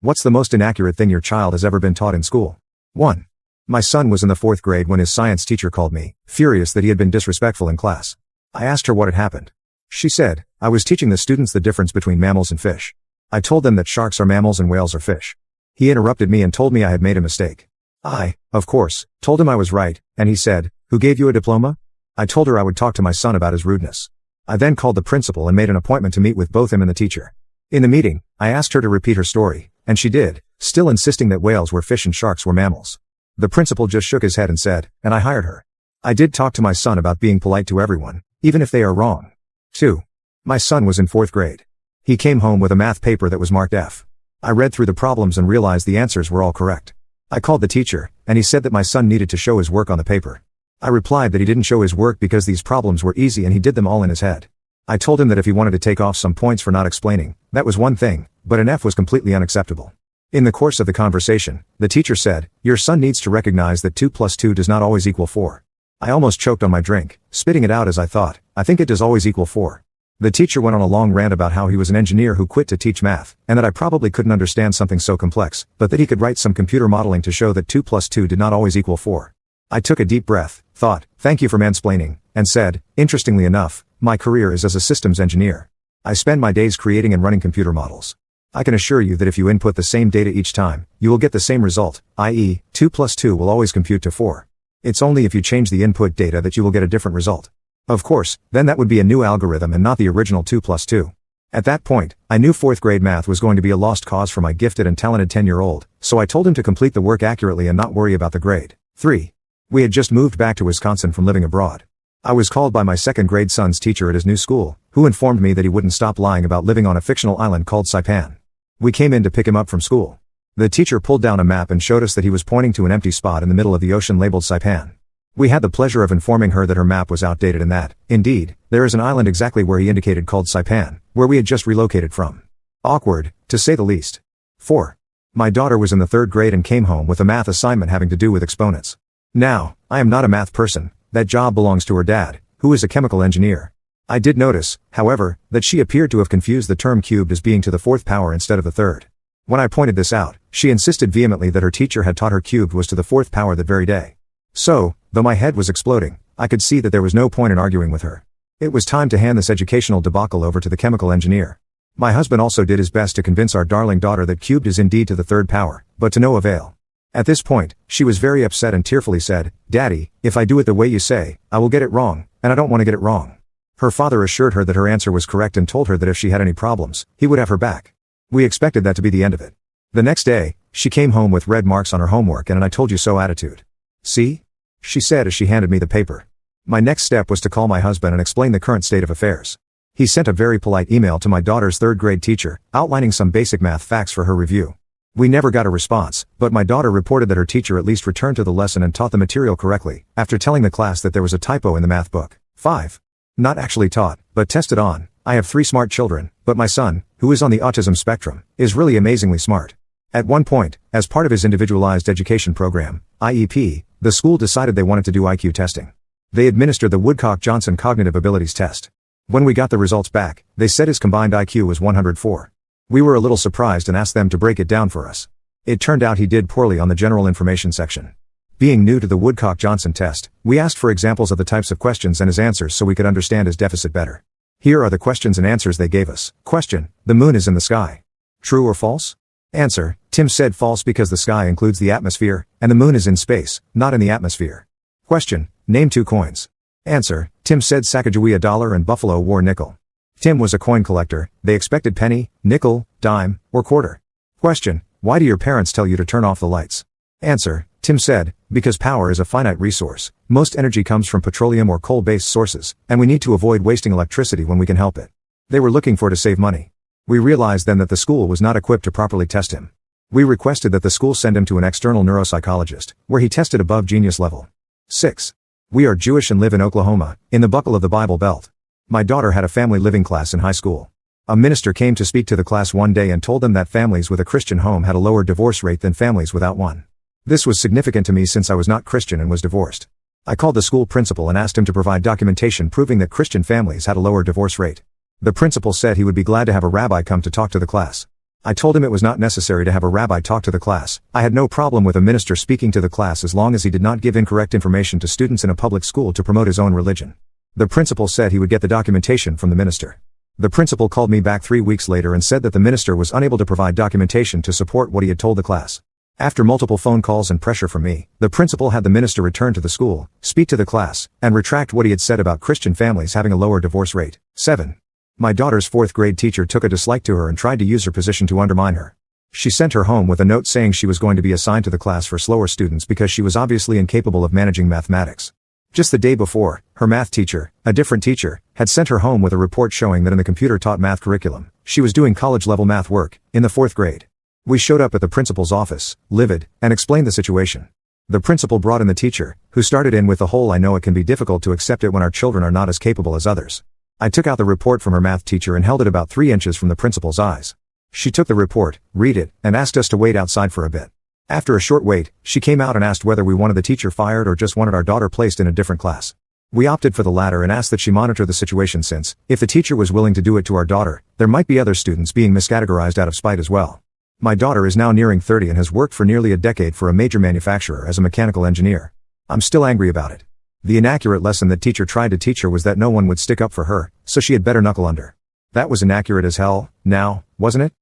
What's the most inaccurate thing your child has ever been taught in school? 1. My son was in the 4th grade when his science teacher called me, furious that he had been disrespectful in class. I asked her what had happened. She said, I was teaching the students the difference between mammals and fish. I told them that sharks are mammals and whales are fish. He interrupted me and told me I had made a mistake. I, of course, told him I was right, and he said, "Who gave you a diploma?" I told her I would talk to my son about his rudeness. I then called the principal and made an appointment to meet with both him and the teacher. In the meeting, I asked her to repeat her story, and she did, still insisting that whales were fish and sharks were mammals. The principal just shook his head and said, and I hired her. I did talk to my son about being polite to everyone, even if they are wrong. 2. My son was in 4th grade. He came home with a math paper that was marked F. I read through the problems and realized the answers were all correct. I called the teacher, and he said that my son needed to show his work on the paper. I replied that he didn't show his work because these problems were easy and he did them all in his head. I told him that if he wanted to take off some points for not explaining, that was one thing, but an F was completely unacceptable. In the course of the conversation, the teacher said, "Your son needs to recognize that 2 plus 2 does not always equal 4. I almost choked on my drink, spitting it out as I thought, I think it does always equal 4. The teacher went on a long rant about how he was an engineer who quit to teach math, and that I probably couldn't understand something so complex, but that he could write some computer modeling to show that 2 plus 2 did not always equal 4. I took a deep breath, thought, thank you for mansplaining, and said, interestingly enough, my career is as a systems engineer. I spend my days creating and running computer models. I can assure you that if you input the same data each time, you will get the same result, i.e., 2 plus 2 will always compute to 4. It's only if you change the input data that you will get a different result. Of course, then that would be a new algorithm and not the original 2 plus 2. At that point, I knew 4th grade math was going to be a lost cause for my gifted and talented 10-year-old, so I told him to complete the work accurately and not worry about the grade. 3. We had just moved back to Wisconsin from living abroad. I was called by my 2nd grade son's teacher at his new school, who informed me that he wouldn't stop lying about living on a fictional island called Saipan. We came in to pick him up from school. The teacher pulled down a map and showed us that he was pointing to an empty spot in the middle of the ocean labeled Saipan. We had the pleasure of informing her that her map was outdated and that, indeed, there is an island exactly where he indicated called Saipan, where we had just relocated from. Awkward, to say the least. 4. My daughter was in the 3rd grade and came home with a math assignment having to do with exponents. Now, I am not a math person, that job belongs to her dad, who is a chemical engineer. I did notice, however, that she appeared to have confused the term cubed as being to the 4th power instead of the 3rd. When I pointed this out, she insisted vehemently that her teacher had taught her cubed was to the 4th power that very day. So, though my head was exploding, I could see that there was no point in arguing with her. It was time to hand this educational debacle over to the chemical engineer. My husband also did his best to convince our darling daughter that cubed is indeed to the 3rd power, but to no avail. At this point, she was very upset and tearfully said, "Daddy, if I do it the way you say, I will get it wrong, and I don't want to get it wrong." Her father assured her that her answer was correct and told her that if she had any problems, he would have her back. We expected that to be the end of it. The next day, she came home with red marks on her homework and an "I told you so" attitude. "See?" she said as she handed me the paper. My next step was to call my husband and explain the current state of affairs. He sent a very polite email to my daughter's 3rd grade teacher, outlining some basic math facts for her review. We never got a response, but my daughter reported that her teacher at least returned to the lesson and taught the material correctly, after telling the class that there was a typo in the math book. 5. Not actually taught, but tested on. I have 3 smart children, but my son, who is on the autism spectrum, is really amazingly smart. At one point, as part of his individualized education program, IEP, the school decided they wanted to do IQ testing. They administered the Woodcock-Johnson Cognitive Abilities Test. When we got the results back, they said his combined IQ was 104. We were a little surprised and asked them to break it down for us. It turned out he did poorly on the general information section. Being new to the Woodcock-Johnson test, we asked for examples of the types of questions and his answers so we could understand his deficit better. Here are the questions and answers they gave us. Question: the moon is in the sky. True or false? Answer: Tim said false because the sky includes the atmosphere, and the moon is in space, not in the atmosphere. Question: name 2 coins. Answer: Tim said Sacagawea dollar and Buffalo War nickel. Tim was a coin collector, they expected penny, nickel, dime, or quarter. Question: why do your parents tell you to turn off the lights? Answer: Tim said, because power is a finite resource, most energy comes from petroleum or coal-based sources, and we need to avoid wasting electricity when we can help it. They were looking for to save money. We realized then that the school was not equipped to properly test him. We requested that the school send him to an external neuropsychologist, where he tested above genius level. 6. We are Jewish and live in Oklahoma, in the buckle of the Bible Belt. My daughter had a family living class in high school. A minister came to speak to the class one day and told them that families with a Christian home had a lower divorce rate than families without one. This was significant to me since I was not Christian and was divorced. I called the school principal and asked him to provide documentation proving that Christian families had a lower divorce rate. The principal said he would be glad to have a rabbi come to talk to the class. I told him it was not necessary to have a rabbi talk to the class. I had no problem with a minister speaking to the class as long as he did not give incorrect information to students in a public school to promote his own religion. The principal said he would get the documentation from the minister. The principal called me back 3 weeks later and said that the minister was unable to provide documentation to support what he had told the class. After multiple phone calls and pressure from me, the principal had the minister return to the school, speak to the class, and retract what he had said about Christian families having a lower divorce rate. 7. My daughter's 4th grade teacher took a dislike to her and tried to use her position to undermine her. She sent her home with a note saying she was going to be assigned to the class for slower students because she was obviously incapable of managing mathematics. Just the day before, her math teacher, a different teacher, had sent her home with a report showing that in the computer-taught math curriculum, she was doing college-level math work, in the 4th grade. We showed up at the principal's office, livid, and explained the situation. The principal brought in the teacher, who started in with the whole "I know it can be difficult to accept it when our children are not as capable as others." I took out the report from her math teacher and held it about 3 inches from the principal's eyes. She took the report, read it, and asked us to wait outside for a bit. After a short wait, she came out and asked whether we wanted the teacher fired or just wanted our daughter placed in a different class. We opted for the latter and asked that she monitor the situation since, if the teacher was willing to do it to our daughter, there might be other students being miscategorized out of spite as well. My daughter is now nearing 30 and has worked for nearly a decade for a major manufacturer as a mechanical engineer. I'm still angry about it. The inaccurate lesson that teacher tried to teach her was that no one would stick up for her, so she had better knuckle under. That was inaccurate as hell, now, wasn't it?